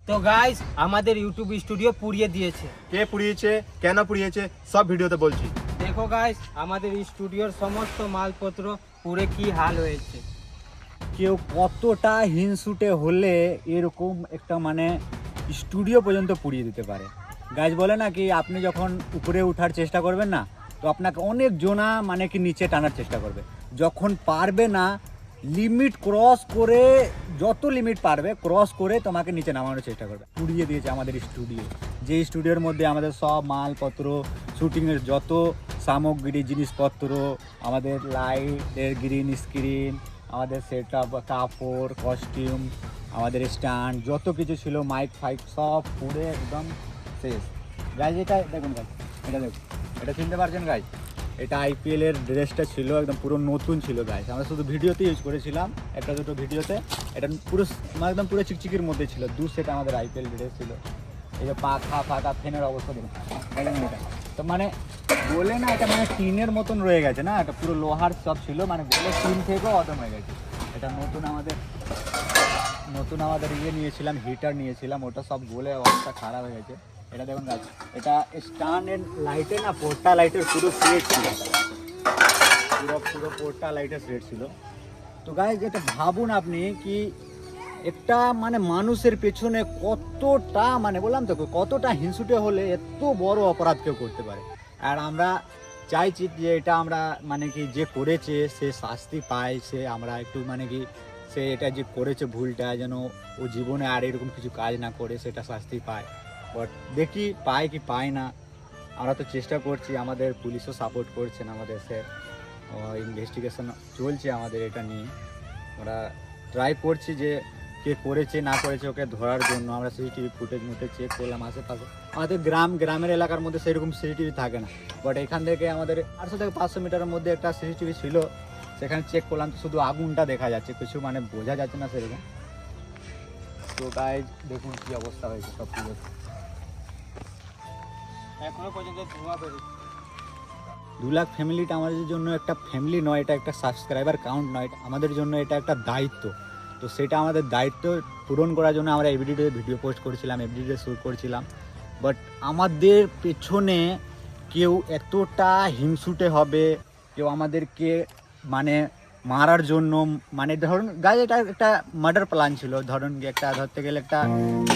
তো গাইস আমাদের YouTube studio পুড়িয়ে দিয়েছে। কে পুড়িয়েছে, কেন পুড়িয়েছে, সব ভিডিওতে বলছি। দেখো গাইস আমাদের স্টুডিওর সমস্ত মালপত্র পুড়ে কি হাল হয়েছে। কেউ কতটা হিংসুটে হলে এরকম একটা মানে স্টুডিও পর্যন্ত পুড়িয়ে দিতে পারে। গাইজ বলে না কি আপনি যখন উপরে ওঠার চেষ্টা করবেন না, তো আপনাকে অনেক জনা মানে কি নিচে টানার চেষ্টা করবে। যখন পারবে না, লিমিট ক্রস করে, যত লিমিট পারবে ক্রস করে তোমাকে নিচে নামানোর চেষ্টা করবে। পুড়িয়ে দিয়েছে আমাদের স্টুডিও, যে স্টুডিওর মধ্যে আমাদের সব মালপত্র, শুটিংয়ের যত সামগ্রী, জিনিসপত্র, আমাদের লাইটের গ্রিন স্ক্রিন, আমাদের সেট আপ, কাপড়, কস্টিউম, আমাদের স্ট্যান্ড, যত কিছু ছিল, মাইক ফাইক সব পুড়ে একদম শেষ। গাইজ এটা দেখুন, গাইজ এটা দেখুন, এটা চিনতে পারছেন গাইজ? এটা IPL এর ড্রেসটা ছিল, একদম পুরো নতুন ছিল গাইজ। আমরা শুধু ভিডিওতে ইউজ করেছিলাম, একটা দুটো ভিডিওতে। এটা পুরো একদম পুরো চিকচিকির মধ্যে ছিল। সেট আমাদের IPL ড্রেস ছিল। এই যে পাখা ফাঁকা, ফ্যানের অবস্থা দেখুন এটা। তো মানে বলে না, এটা মানে টিনের মতন রয়ে গেছে না, এটা পুরো লোহার সব ছিল, মানে বলে টিন থেকেও অদম হয়ে গেছে। এটা নতুন আমাদের নিয়েছিলাম, হিটার নিয়েছিলাম, ওটা সব গলে অবস্থা খারাপ হয়ে গেছে। এটা দেখুন গাছ, এটা স্ট্যান্ড এন্ড লাইটে না, পোর্টা লাইটের পুরো সেট ছিল, পুরো পোর্টা লাইটের সেট ছিল। তো গাইজ এটা ভাবুন আপনি কি একটা মানে মানুষের পেছনে কতটা, মানে বললাম তো কতটা হিংসুটে হলে এত বড় অপরাধ কেউ করতে পারে। আর আমরা চাইছি যে এটা আমরা মানে কি যে করেছে সে শাস্তি পায়, সে আমরা একটু মানে কি সে এটা যে করেছে ভুলটা যেন ও জীবনে আর এরকম কিছু কাজ না করে সেটা শাস্তি পায়। বাট দেখি পায় কি পায় না। আমরা তো চেষ্টা করছি, আমাদের পুলিশও সাপোর্ট করছেন, আমাদের স্যার ইনভেস্টিগেশন চলছে আমাদের এটা নিয়ে। আমরা ট্রাই করছি যে কে করেছে না করেছে ওকে ধরার জন্য। আমরা CCTV ফুটেজ চেক করলাম আশেপাশে। আমাদের গ্রামের এলাকার মধ্যে সেরকম CCTV থাকে না, বাট এখান থেকে আমাদের 400 থেকে 500 মিটারের মধ্যে একটা CCTV ছিল, সেখানে চেক করলাম তো শুধু আগুনটা দেখা যাচ্ছে, কিছু মানে বোঝা যাচ্ছে না সেরকম। তো গাইজ দেখুন কি অবস্থা হয়েছে সব কিছু। এখনো পর্যন্ত ধোঁয়া বেরোচ্ছে। 2 লাখ ফ্যামিলিটা আমাদের জন্য একটা ফ্যামিলি নয়, এটা একটা সাবস্ক্রাইবার কাউন্ট নয়, আমাদের জন্য এটা একটা দায়িত্ব। তো সেটা আমাদের দায়িত্ব পূরণ করার জন্য আমরা এভরিডে ভিডিও পোস্ট করেছিলাম, এভরিডে শ্যুট করছিলাম। বাট আমাদের পেছনে কেউ এতটা হিংসুটে হবে, কেউ আমাদেরকে মানে মারার জন্য, মানে ধরুন গায়ে এটা একটা মার্ডার প্ল্যান ছিল, ধরুন একটা ধরতে গেলে একটা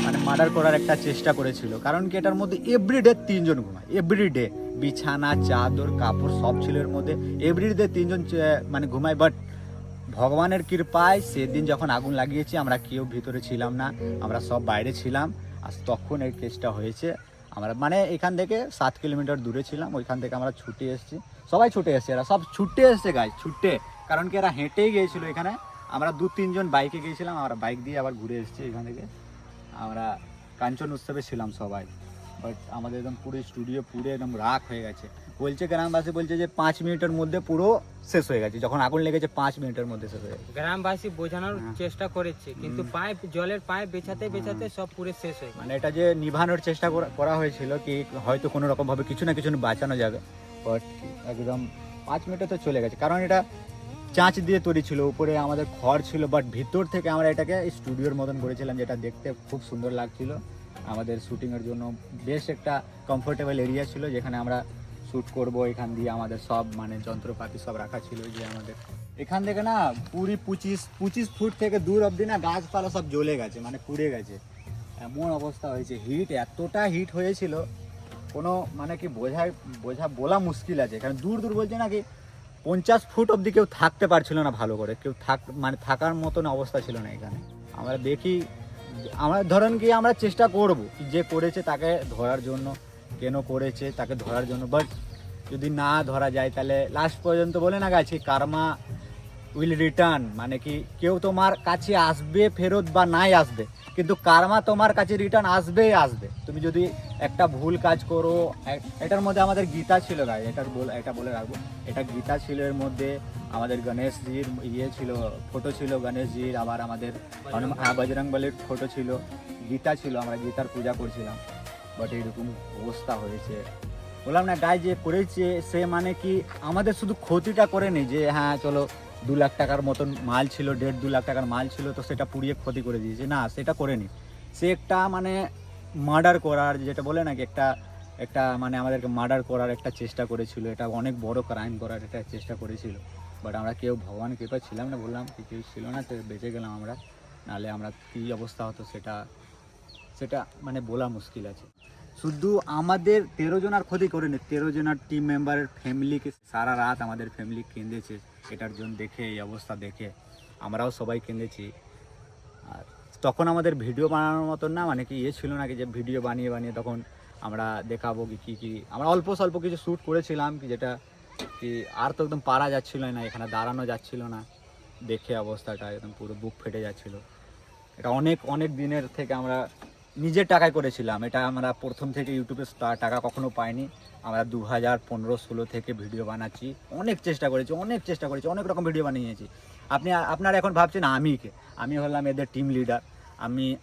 মানে মার্ডার করার একটা চেষ্টা করেছিল। কারণ কি এটার মধ্যে এভরিডে 3 জন ঘুমায়, এভরিডে বিছানা, চাদর, কাপড় সব ছিল এর মধ্যে, এভরিডে 3 জন মানে ঘুমায়। বাট ভগবানের কৃপায় সেদিন যখন আগুন লাগিয়েছি আমরা কেউ ভিতরে ছিলাম না, আমরা সব বাইরে ছিলাম। আর তখন এই কেসটা হয়েছে। আমরা মানে এখান থেকে 7 কিলোমিটার দূরে ছিলাম, ওইখান থেকে আমরা ছুটে এসেছি, সবাই ছুটে এসছে, এরা সব ছুটে এসছে গাইজ, ছুটে। কারণ কি এরা হেঁটেই গিয়েছিল এখানে, আমরা 2-3 জন বাইকে গিয়েছিলাম, আমরা বাইক দিয়ে আবার ঘুরে এসেছি এখান থেকে। আমরা কাঞ্চন উৎসবে ছিলাম সবাই। বাট আমাদের একদম পুরো স্টুডিও পুরো একদম রাখ হয়ে গেছে। বলছে গ্রামবাসী বলছে যে 5 মিনিটের মধ্যে পুরো শেষ হয়ে গেছে, যখন আগুন লেগেছে 5 মিনিটের মধ্যে শেষ হয়ে গেছে। গ্রামবাসী বোঝানোর চেষ্টা করেছে, কিন্তু জলের পাইপ বেছাতে সব পুরো শেষ হয়ে গেছে। মানে এটা যে নিভানোর চেষ্টা করা হয়েছিল কি হয়তো কোনো রকম ভাবে কিছু না কিছু বাঁচানো যাবে, বাট একদম 5 মিনিটে তো চলে গেছে। কারণ এটা চাঁচ দিয়ে তৈরি ছিল, উপরে আমাদের খড় ছিল, বাট ভিতর থেকে আমরা এটাকে স্টুডিওর মতন করেছিলাম, যেটা দেখতে খুব সুন্দর লাগছিল। আমাদের শুটিংয়ের জন্য বেশ একটা কমফোর্টেবল এরিয়া ছিল, যেখানে আমরা শ্যুট করব। এখান দিয়ে আমাদের সব মানে যন্ত্রপাতি সব রাখা ছিল। যে আমাদের এখান থেকে না পুরি 25 ফুট থেকে দূর অবধি না গাছপালা সব জ্বলে গেছে, মানে পুড়ে গেছে, এমন অবস্থা হয়েছে। এতটা হিট হয়েছিল কোনো মানে কি বলা মুশকিল আছে। কারণ দূর বলছে না কি 50 ফুট অবধি কেউ থাকতে পারছিল না ভালো করে, কেউ মানে থাকার মতন অবস্থা ছিল না এখানে। আমরা দেখি, আমরা ধরেন কি আমরা চেষ্টা করব যে করেছে তাকে ধরার জন্য, কেন করেছে তাকে ধরার জন্য। বাট যদি না ধরা যায় তাহলে লাস্ট পর্যন্ত বলে না গেছে কার্মা উইল রিটার্ন, মানে কি কেউ তোমার কাছে আসবে ফেরত বা নাই আসবে, কিন্তু কার্মা তোমার কাছে রিটার্ন আসবেই আসবে। তুমি যদি একটা ভুল কাজ করো, এটার মধ্যে আমাদের গীতা ছিল গাই, এটা বলে রাখবো, এটা গীতা ছিল। এর মধ্যে আমাদের গণেশজির ছিল, ফটো ছিল গণেশজির, আবার আমাদের বজরংবলীর ফটো ছিল, গীতা ছিল, আমরা গীতার পূজা করছিলাম। বাট এইরকম অবস্থা হয়েছে। বললাম না গায়ে যে করেছে সে মানে কি আমাদের শুধু ক্ষতিটা করেনি যে হ্যাঁ চলো 2 লাখ টাকার মতন মাল ছিল, 1.5-2 লাখ টাকার মাল ছিল, তো সেটা পুড়িয়ে ক্ষতি করে দিয়েছে, না সেটা করেনি। সে একটা মানে মার্ডার করার, যেটা বলে নাকি একটা একটা মানে আমাদেরকে মার্ডার করার একটা চেষ্টা করেছিল, এটা অনেক বড় ক্রাইম করার একটা চেষ্টা করেছিল। বাট আমরা কেউ ভগবান কৃপা ছিলাম না, বললাম কি কেউ ছিল না, তো বেঁচে গেলাম আমরা। নাহলে আমরা কী অবস্থা হতো সেটা সেটা মানে বলা মুশকিল আছে। শুধু আমাদের 13 জনের ক্ষতি করেনি, 13 জনের টিম মেম্বারের ফ্যামিলিকে সারা রাত আমাদের ফ্যামিলি কেঁদেছে এটার জন্য দেখে, এই অবস্থা দেখে আমরাও সবাই কেঁদেছি। আর তখন আমাদের ভিডিও বানানোর মতন না মানে কি ছিল না কি যে ভিডিও বানিয়ে বানিয়ে তখন আমরা দেখাবো কি কি আমরা অল্প স্বল্প কিছু শ্যুট করেছিলাম কি, যেটা কি আর তো একদম পারা যাচ্ছিল না, এখানে দাঁড়ানো যাচ্ছিল না, দেখে অবস্থাটা একদম পুরো বুক ফেটে যাচ্ছিল। এটা অনেক অনেক দিনের থেকে আমরা নিজের টাকায় করেছিলাম, এটা আমরা প্রথম থেকে ইউটিউবে টাকা কখনো পাইনি। আমরা 2015-16 থেকে ভিডিও বানাচ্ছি, অনেক চেষ্টা করেছি অনেক রকম ভিডিও বানিয়েছি। আপনারা এখন ভাবছেন আমি হলাম এদের টিম লিডার।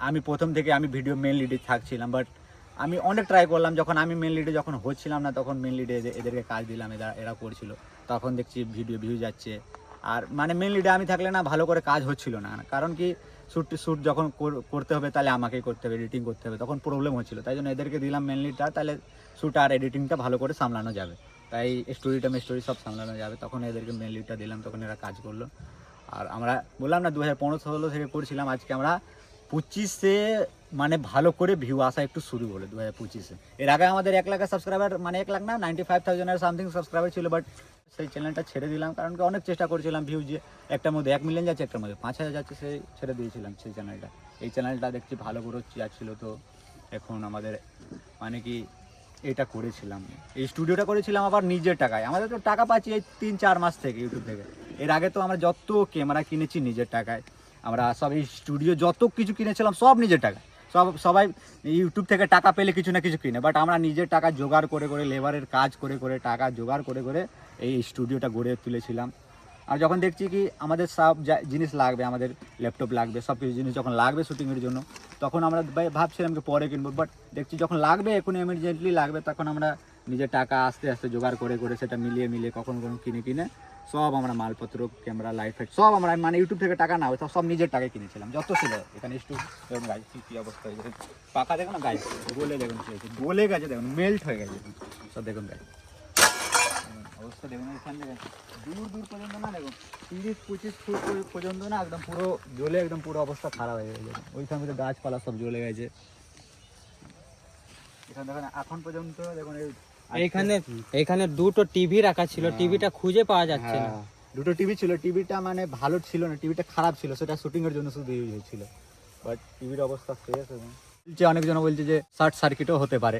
আমি প্রথম থেকে আমি ভিডিও মেন লিডে থাকছিলাম, বাট আমি অনেক ট্রাই করলাম। যখন আমি মেন লিডে যখন হচ্ছিলাম না, তখন মেন লিডে এদেরকে কাজ দিলাম, এরা করছিল। তখন দেখছি ভিউ যাচ্ছে। আর মানে মেন লিডে আমি থাকলে না ভালো করে কাজ হচ্ছিল না, কারণ কি শ্যুট যখন করতে হবে তাহলে আমাকেই করতে হবে, এডিটিং করতে হবে, তখন প্রবলেম হচ্ছিলো। তাই জন্য এদেরকে দিলাম মেন লিডটা, তাহলে শ্যুট আর এডিটিংটা ভালো করে সামলানো যাবে, তাই স্টোরি সব সামলানো যাবে। তখন এদেরকে মেন লিডটা দিলাম, তখন এরা কাজ করলো। আর আমরা বললাম না 2015-16 থেকে করছিলাম, আজকে আমরা 25-এ মানে ভালো করে ভিউ আসা একটু শুরু হলো 2025-এ। এর আগে আমাদের 1 লাখ সাবস্ক্রাইবার, মানে 1 লাখ না 95,000 সামথিং সাবস্ক্রাইবার ছিল, বাট সেই চ্যানেলটা ছেড়ে দিলাম, কারণ কি অনেক চেষ্টা করেছিলাম ভিউ, যে একটার মধ্যে 1 মিলিয়ন যাচ্ছে, একটার মধ্যে 5,000 যাচ্ছে, সেই ছেড়ে দিয়েছিলাম সেই চ্যানেলটা। এই চ্যানেলটা দেখছি ভালো করে যাচ্ছিলো, তো এখন আমাদের মানে কি এটা করেছিলাম, এই স্টুডিওটা করেছিলাম আবার নিজের টাকায়। আমাদের তো টাকা পাচ্ছি এই 3-4 মাস থেকে ইউটিউব থেকে। এর আগে তো আমরা যত ক্যামেরা কিনেছি নিজের টাকায়, আমরা সব এই স্টুডিও যত কিছু কিনেছিলাম সব নিজের টাকায়। সবাই ইউটিউব থেকে টাকা পেলে কিছু না কিছু কিনে, বাট আমরা নিজের টাকা জোগাড় করে করে, লেবারের কাজ করে করে, টাকা জোগাড় করে করে এই স্টুডিওটা গড়ে তুলেছিলাম। আর যখন দেখছি কি আমাদের সব জিনিস লাগবে, আমাদের ল্যাপটপ লাগবে, সব কিছু জিনিস যখন লাগবে শ্যুটিংয়ের জন্য, তখন আমরা ভাবছিলাম যে পরে কিনবো, বাট দেখছি যখন লাগবে, এখন ইমিডিয়েটলি লাগবে, তখন আমরা নিজের টাকা আস্তে আস্তে জোগাড় করে করে সেটা মিলিয়ে কখনো কিনে সব আমরা মালপত্র, ক্যামেরা, লাইট ফাইট সব আমরা মানে ইউটিউব থেকে টাকা না সব নিজের টাকায় কিনেছিলাম যত ছিল। এখানে দেখুন গাছ কী অবস্থা হয়েছে, পাকা দেখুন না গাছ গলে, দেখুন গলে গেছে, দেখুন মেল্ট হয়ে গেছে সব, দেখুন গাছ অবস্থা দেখুন। এখান থেকে দূর পর্যন্ত না দেখুন 30-25 ফুট পর্যন্ত না একদম পুরো জ্বলে, একদম পুরো অবস্থা খারাপ হয়ে গেছে। ওইখান থেকে গাছপালা সব জ্বলে গেছে। এখানে দেখুন এখন পর্যন্ত দেখুন এখানে দুটো টিভি রাখা ছিল, টিভিটা খুঁজে পাওয়া যাচ্ছে না। দুটো টিভি ছিল, টিভিটা মানে ভালো ছিল না, টিভিটা খারাপ ছিল, সেটা শুটিংয়ের জন্য শুধু ইউজ হয়েছিল, বাট টিভির অবস্থা শেষ। এবং অনেকজন বলছে যে শর্ট সার্কিটও হতে পারে।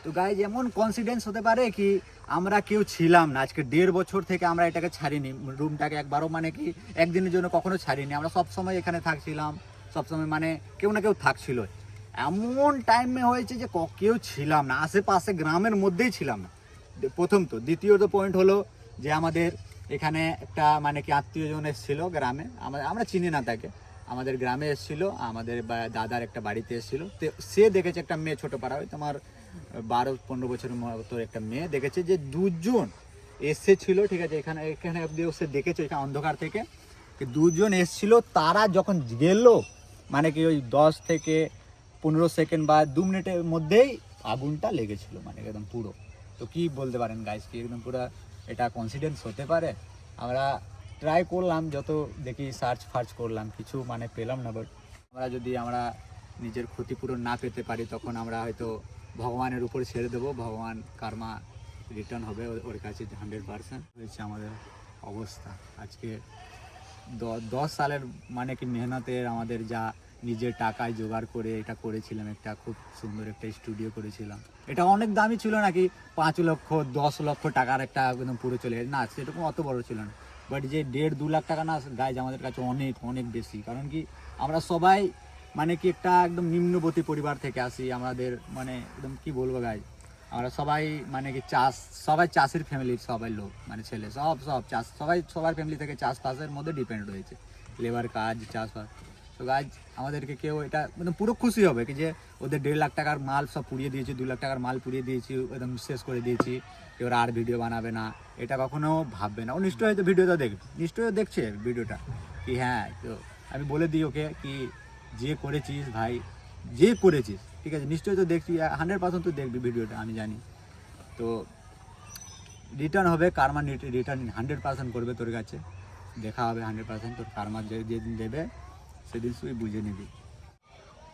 তো গাইজ এমন কনফিডেন্স হতে পারে কি আমরা কেউ ছিলাম না, আজকে 1.5 বছর থেকে আমরা এটাকে ছাড়িনি, রুমটাকে একবারও মানে কি একদিনের জন্য কখনো ছাড়িনি। আমরা সবসময় এখানে থাকছিলাম, সবসময় মানে কেউ না কেউ থাকছিল। এমন টাইমে হয়েছে যে কেউ ছিলাম না, আশেপাশে গ্রামের মধ্যেই ছিলাম না, প্রথম তো। দ্বিতীয়ত পয়েন্ট হলো যে আমাদের এখানে একটা মানে কি আত্মীয়জন এসেছিল গ্রামে, আমরা চিনি না তাকে, আমাদের গ্রামে এসেছিল, আমাদের দাদার একটা বাড়িতে এসেছিল। তো সে দেখেছে একটা মেয়ে, ছোটো পাড়া হয় তোমার 12-15 বছরের মতো একটা মেয়ে দেখেছে, যে 2 জন এসেছিল, ঠিক আছে, এখানে অব্দি সে দেখেছে এখানে অন্ধকার থেকে 2 জন এসেছিল। তারা যখন গেল মানে কি ওই 10 থেকে 15 সেকেন্ড বা 2 মিনিটের মধ্যেই আগুনটা লেগেছিল, মানে একদম পুরো। তো কি বলতে পারেন গাইস, কি একদম পুরো এটা কনফিডেন্স হতে পারে? আমরা ট্রাই করলাম, যত দেখি সার্চ করলাম, কিছু মানে পেলাম না। বাট আমরা নিজের ক্ষতিপূরণ না পেতে পারি, তখন আমরা হয়তো ভগবানের উপর ছেড়ে দেবো, ভগবান কার্মা রিটার্ন হবে ওর কাছে 100%। হয়েছে আমাদের অবস্থা আজকে 10 সালের মানে কি মেহনতের, আমাদের যা নিজের টাকায় জোগাড় করে এটা করেছিলাম, একটা খুব সুন্দর একটা স্টুডিও করেছিলাম। এটা অনেক দামি ছিল নাকি 5 লক্ষ 10 লক্ষ টাকার একটা একদম পুরো চলে গেছে না, সেরকম অত বড় ছিল না। বাট যে 1.5-2 লাখ টাকা না গাইজ আমাদের কাছে অনেক অনেক বেশি, কারণ কি আমরা সবাই মানে কি একটা একদম নিম্নবর্তী পরিবার থেকে আসি। আমাদের মানে একদম কি বলবো গাইজ, আমরা সবাই মানে কি সবাই চাষের ফ্যামিলির সবাই লোক, মানে ছেলে সব চাষ, সবার ফ্যামিলি থেকে চাষবাসের মধ্যে ডিপেন্ড রয়েছে, লেবার কাজ, চাষবাস। তো গাইজ আমাদেরকে কেউ এটা মানে পুরো খুশি হবে কি যে ওদের 1.5 লাখ টাকার মাল সব পুড়িয়ে দিয়েছি, 2 লাখ টাকার মাল পুড়িয়ে দিয়েছি, একদম শেষ করে দিয়েছি, কেউ আর ভিডিও বানাবে না, এটা কখনো ভাববে না। ও নিশ্চয়ই হয়তো ভিডিওটা দেখবে, নিশ্চয়ই দেখছে ভিডিওটা কি হ্যাঁ। তো আমি বলে দিই ওকে কি যে করেছিস ভাই, যে করেছিস, ঠিক আছে, নিশ্চয়ই তো দেখছি, 100% তো দেখবি ভিডিওটা, আমি জানি। তো রিটার্ন হবে, কার্মা রিটার্ন 100% করবে তোর কাছে, দেখা হবে 100%। তোর কার্মা যেদিন দেবে সেদিন তুই বুঝে নিবি।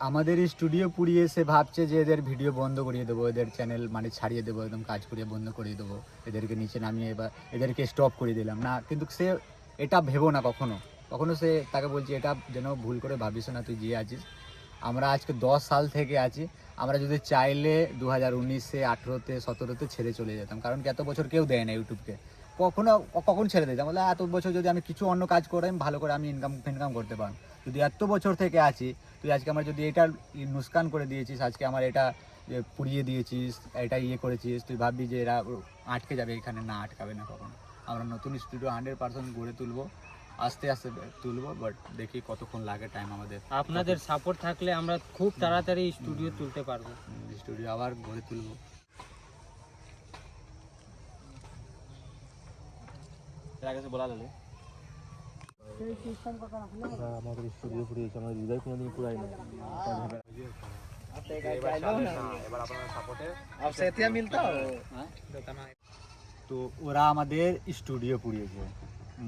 আমাদের স্টুডিও পুড়িয়ে সে ভাবছে যে এদের ভিডিও বন্ধ করিয়ে দেবো, এদের চ্যানেল মানে ছাড়িয়ে দেবো, একদম কাজ করিয়ে বন্ধ করিয়ে দেবো, এদেরকে নিচে নামিয়ে বা এদেরকে স্টপ করে দিলাম না। কিন্তু সে এটা ভেবো না কখনো, কখনো সে তাকে বলছি এটা যেন ভুল করে ভাবিস না, তুই যে আছিস। আমরা আজকে 10 সাল থেকে আছি, আমরা যদি চাইলে 2019-এ 18-তে 17-তে ছেড়ে চলে যেতাম, কারণ কি এত বছর কেউ দেয় না ইউটিউবকে, কখন ছেড়ে দিতাম বলে এত বছর যদি আমি কিছু অন্য কাজ করে ভালো করে আমি ইনকাম করতে পারবো। যদি এত বছর থেকে আছি, তুই আজকে আমার যদি এটা নুকসান করে দিয়েছিস, আজকে আমার এটা পুড়িয়ে দিয়েছিস, এটা করেছিস, তুই ভাববি যে এরা আটকে যাবে এখানে, না আটকাবে না কখনো। আমরা নতুন স্টুডিও 100% গড়ে তুলবো, আস্তে আস্তে তুলবো, বাট দেখি কতক্ষণ লাগে টাইম আমাদের। আপনাদের সাপোর্ট থাকলে আমরা খুব তাড়াতাড়ি স্টুডিও তুলতে পারবো, স্টুডিও আবার গড়ে তুলবো। আমাদের স্টুডিও পুড়িয়েছে, আমাদের হৃদয় কোনোদিন পুরাই না। তো ওরা আমাদের স্টুডিও পুড়িয়েছে,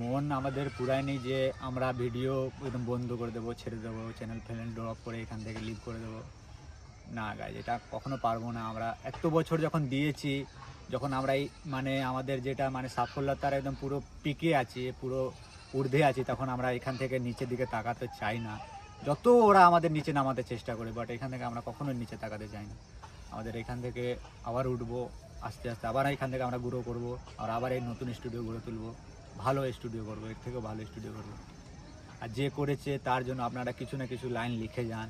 মন আমাদের পুরায়নি যে আমরা ভিডিও একদম বন্ধ করে দেবো, ছেড়ে দেবো, চ্যানেল ফ্যানেল ড্রপ করে এখান থেকে লিভ করে দেবো। না গাইজ, এটা কখনো পারবো না। আমরা এত বছর যখন দিয়েছি, যখন আমরা এই মানে আমাদের যেটা মানে সাফল্যতার একদম পুরো পিকে আছি, পুরো ঊর্ধ্বে আছি, তখন আমরা এখান থেকে নিচের দিকে তাকাতে চাই না। যত ওরা আমাদের নিচে নামাতে চেষ্টা করে, বাট এখান থেকে আমরা কখনোই নিচে তাকাতে চাই না। আমাদের এখান থেকে আবার উঠবো আস্তে আস্তে, আবার এখান থেকে আমরা গ্রো করবো, আর আবার এই নতুন স্টুডিও গড়ে তুলবো, ভালো স্টুডিও করবো, এর থেকেও ভালো স্টুডিও করবো। আর যে করেছে তার জন্য আপনারা কিছু না কিছু লাইন লিখে যান।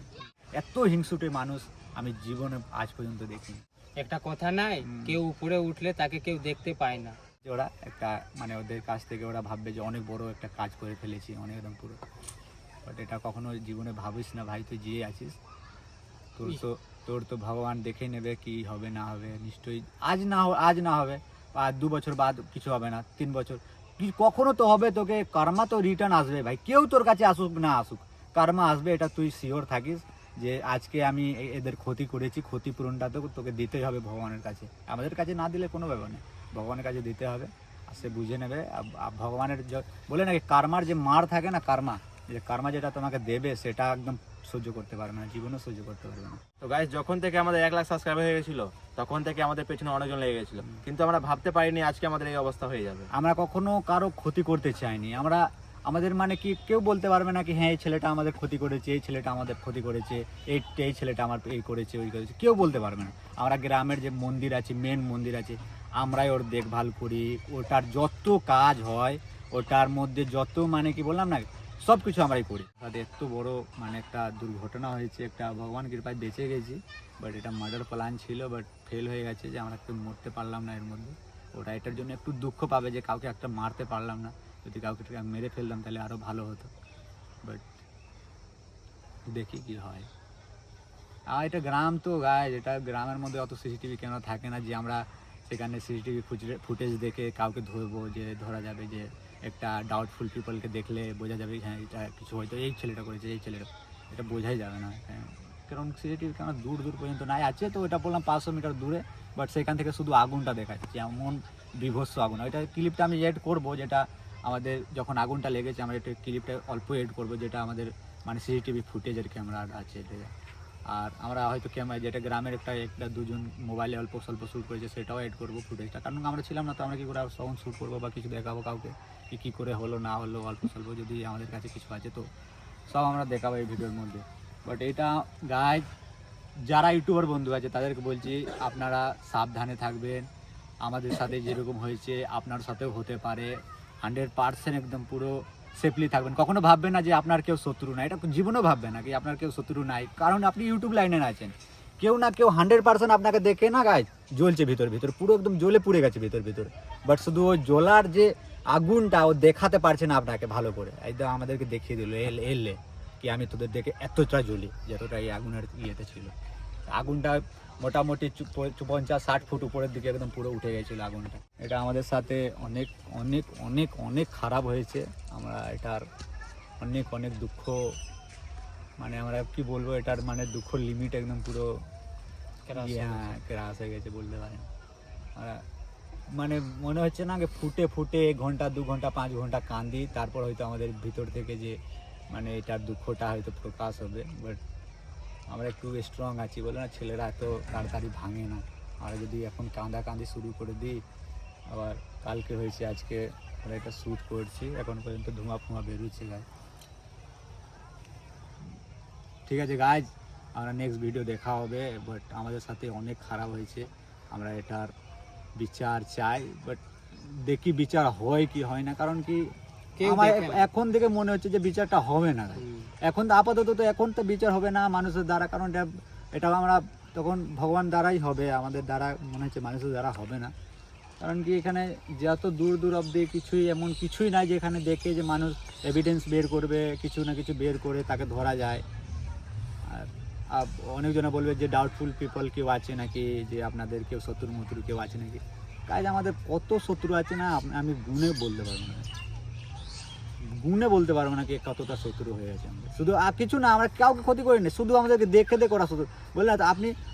এত হিংসুটে মানুষ আমি জীবনে আজ পর্যন্ত দেখিনি। একটা কথা নাই, কেউ উপরে উঠলে তাকে কেউ দেখতে পায় না। যে ওরা একটা মানে ওদের কাছ থেকে ওরা ভাববে যে অনেক বড় একটা কাজ করে ফেলেছি, অনেক একদম পুরো, বাট এটা কখনো জীবনে ভাবিস না ভাই, তুই যে আছিস তোর তো ভগবান দেখে নেবে কি হবে না হবে। নিশ্চয়ই আজ না হবে, আর 2 বছর বাদ কিছু হবে না, 3 বছর কখনো তো হবে। তোকে কর্মা তো রিটার্ন আসবে ভাই, কেউ তোর কাছে আসুক না আসুক, কর্মা আসবে, এটা তুই শিওর থাকিস। যে আজকে আমি এদের ক্ষতি করেছি, ক্ষতিপূরণটা তো তোকে দিতেই হবে ভগবানের কাছে। আমাদের কাছে না দিলে কোনো ব্যাপার নেই, ভগবানের কাছে দিতে হবে, আর সে বুঝে নেবে। ভগবানের বলে নাকি কার্মার যে মার থাকে না, কার্মা যেটা তোমাকে দেবে সেটা একদম সহ্য করতে পারবে না, জীবনেও সহ্য করতে পারবে না। তো গাইস, যখন থেকে আমাদের 1 লাখ সাবস্ক্রাইবার হয়ে গেছিল, তখন থেকে আমাদের পেছনে অনেকজন লেগে গেছিল, কিন্তু আমরা ভাবতে পারিনি আজকে আমাদের এই অবস্থা হয়ে যাবে। আমরা কখনো কারো ক্ষতি করতে চাইনি। আমাদের মানে কি কেউ বলতে পারবে না কি হ্যাঁ এই ছেলেটা আমাদের ক্ষতি করেছে, এই ছেলেটা আমাদের ক্ষতি করেছে, এই ছেলেটা আমার এই করেছে ওই করেছে, কেউ বলতে পারবে না। আমরা গ্রামের যে মন্দির আছে, মেন মন্দির আছে, আমরাই ওর দেখভাল করি, ওটার যত কাজ হয়, ওটার মধ্যে যত মানে কি বললাম না, সব কিছু আমরাই করি। তাদের এত বড় মানে একটা দুর্ঘটনা হয়েছে, একটা ভগবান কৃপায় বেঁচে গেছি, বাট এটা মার্ডার প্ল্যান ছিল, বাট ফেল হয়ে গেছে, যে আমরা একটু মরতে পারলাম না এর মধ্যে। ওরা এটার জন্য একটু দুঃখ পাবে যে কাউকে একটা মারতে পারলাম না, যদি কাউকে মেরে ফেলতাম তাহলে আরও ভালো হতো, বাট দেখি কি হয়। আর এটা গ্রাম তো গায়ে, এটা গ্রামের মধ্যে অত সিসিটিভি ক্যামেরা থাকে না যে আমরা সেখানে সিসিটিভি ফুটেজ দেখে কাউকে ধরবো, যে ধরা যাবে যে একটা ডাউটফুল পিপলকে দেখলে বোঝা যাবে হ্যাঁ এটা কিছু হয়তো এই ছেলেটা করেছে, এই ছেলেটা, এটা বোঝাই যাবে না। কারণ সিসিটিভি ক্যামেরা দূর পর্যন্ত নাই, আছে তো ওটা বললাম 500 মিটার দূরে, বাট সেখান থেকে শুধু আগুনটা দেখা যাচ্ছে, এমন বিভৎস আগুন। ওইটা ক্লিপটা আমি এড করবো, যেটা আমাদের যখন আগুনটা লেগেছে, আমরা একটা ক্লিপটা অল্প এড করবো, যেটা আমাদের মানে সিসিটিভি ফুটেজের ক্যামেরা আছে এটা। আর আমরা হয়তো ক্যামেরা যেটা গ্রামের একটা দুজন মোবাইলে অল্প স্বল্প শ্যুট করেছে সেটাও এড করবো ফুটেজটা, কারণ আমরা ছিলাম না তো, আমরা কী করে তখন শ্যুট করবো বা কিছু দেখাবো কাউকে কী করে হলো না হলো, অল্প স্বল্প যদি আমাদের কাছে কিছু আছে তো সব আমরা দেখাবো এই ভিডিওর মধ্যে। বাট এটা গাইজ, যারা ইউটিউবার বন্ধু আছে তাদেরকে বলছি আপনারা সাবধানে থাকবেন, আমাদের সাথে যেরকম হয়েছে আপনার সাথেও হতে পারে, 100% একদম পুরো সেফলি থাকবেন। কখনো ভাববেন না যে আপনার কেউ শত্রু নাই, এটা জীবনেও ভাববেন না কি আপনার কেউ শত্রু নাই, কারণ আপনি ইউটিউব লাইনে আছেন। কেউ না কেউ 100% আপনাকে দেখে না গাইজ জ্বলছে ভিতর পুরো একদম জ্বলে পুড়ে গেছে ভিতর, বাট শুধু ওই জ্বলার যে আগুনটা ও দেখাতে পারছে না আপনাকে ভালো করে, একদম আমাদেরকে দেখিয়ে দিল এলে কি আমি তোদের দেখে এতটা জ্বলি, যতটা এই আগুনের ইয়েতে ছিল। আগুনটা মোটামুটি 50-60 ফুট উপরের দিকে একদম পুরো উঠে গেছিলো আগুনটা। এটা আমাদের সাথে অনেক অনেক অনেক অনেক খারাপ হয়েছে, আমরা এটার অনেক দুঃখ মানে আমরা কি বলবো, এটার মানে দুঃখ লিমিট একদম পুরো ক্রাশ হ্যাঁ ক্রাশ হয়ে গেছে বলতে পারেন। মানে মনে হচ্ছে না যে ফুটে ফুটে 1 ঘন্টা 2 ঘন্টা 5 ঘন্টা কান্দি, তারপর হয়তো আমাদের ভিতর থেকে যে মানে এটার দুঃখটা হয়তো প্রকাশ হবে। বাট আমরা একটু স্ট্রং আছি বলে না, ছেলেরা এত তাড়াতাড়ি ভাঙে না। আমরা যদি এখন কান্দি শুরু করে দিই, আবার কালকে হয়েছে, আজকে আমরা এটা শ্যুট করছি, এখন পর্যন্ত ধোঁয়া ফোঁয়া বেরোচ্ছে গায়ে। ঠিক আছে গাইজ, আমরা নেক্সট ভিডিও দেখা হবে। বাট আমাদের সাথে অনেক খারাপ হয়েছে, আমরা এটার বিচার চাই। বাট দেখি বিচার হয় কি হয় না, কারণ কি কেউ আমার দেখে না। এখন থেকে মনে হচ্ছে যে বিচারটা হবে না guys। এখন আপাতত তো এখন তো বিচার হবে না মানুষের দ্বারা, কারণ এটা আমরা তখন ভগবান দ্বারাই হবে, আমাদের দ্বারা মনে হচ্ছে মানুষের দ্বারা হবে না। কারণ কি এখানে যত দূর দূর অবধি কিছুই এমন কিছুই নাই যে এখানে দেখে যে মানুষ এভিডেন্স বের করবে, কিছু না কিছু বের করে তাকে ধরা যায়। আর অনেকজনে বলবে যে ডাউটফুল পিপল কেউ আছে নাকি, যে আপনাদের কেউ শত্রু মত্রু কেউ আছে নাকি। কাজ আমাদের কত শত্রু আছে না, আমি গুণে বলতে পারবো না, গুণে বলতে পারবো না কি কতটা শত্রু হয়ে গেছে আমাদের। শুধু আর কিছু না, আমরা কাউকে ক্ষতি করিনি, শুধু আমাদেরকে দেখে দেখে ওরা শত্রু। বললেন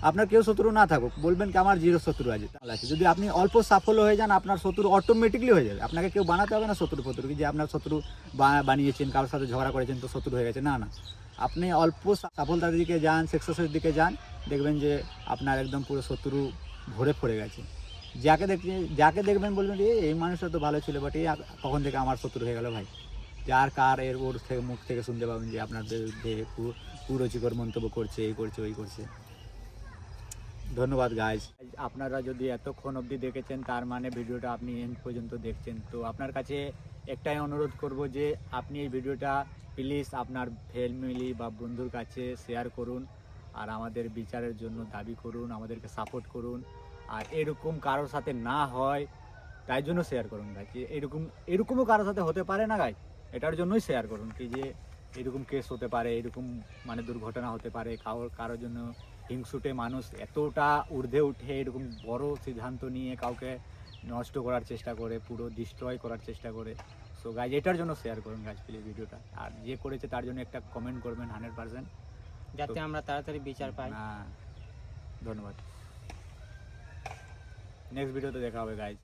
আপনার কেউ শত্রু না থাকুক, বলবেন কি আমার 0 শত্রু আছে। যদি আপনি অল্প সাফল্য হয়ে যান, আপনার শত্রু অটোমেটিকলি হয়ে যাবে। আপনাকে কেউ বানাতে হবে না শত্রু কি যে আপনার শত্রু বানিয়েছেন, কারোর সাথে ঝগড়া করেছেন তো শত্রু হয়ে গেছে, না না। আপনি অল্প সফলতার দিকে যান, সাকসেসের দিকে যান, দেখবেন যে আপনার একদম পুরো শত্রু ভরে পড়ে গেছে। যাকে দেখবেন বলবেন যে এই মানুষটা তো ভালো ছিল, বাট এই কখন থেকে আমার শত্রু হয়ে গেল ভাই। যার কার ওর থেকে মুখ থেকে শুনতে পাবেন যে আপনার বিরুদ্ধে কুরুচিকর মন্তব্য করছে, এই করছে ওই করছে। ধন্যবাদ গাইজ, আপনারা যদি এতক্ষণ অবধি দেখেছেন তার মানে ভিডিওটা আপনি এন্ড পর্যন্ত দেখছেন। তো আপনার কাছে একটাই অনুরোধ করব যে আপনি এই ভিডিওটা প্লিজ আপনার ফ্যামিলি বা বন্ধুর কাছে শেয়ার করুন, আর আমাদের বিচারের জন্য দাবি করুন, আমাদেরকে সাপোর্ট করুন। আর এরকম কারোর সাথে না হয় তাই জন্য শেয়ার করুন গাইজ। এরকমও কারোর সাথে হতে পারে না গাইজ, এটার জন্যই শেয়ার করুন কি যে এরকম কেস হতে পারে, এরকম মানে দুর্ঘটনা হতে পারে, কারোর জন্য হিংসুটে মানুষ এতটা ঊর্ধ্বে উঠে এরকম বড় সিদ্ধান্ত নিয়ে কাউকে নষ্ট করার চেষ্টা করে, পুরো ডিস্ট্রয় করার চেষ্টা করে। সো গাইজ এটার জন্য শেয়ার করুন গাইজ প্লিজ ভিডিওটা, আর যে করেছে তার জন্য একটা কমেন্ট করবেন 100%, যাতে আমরা তাড়াতাড়ি বিচার পাই। ধন্যবাদ। নেক্সট ভিডিওতে দেখা হবে গাইজ।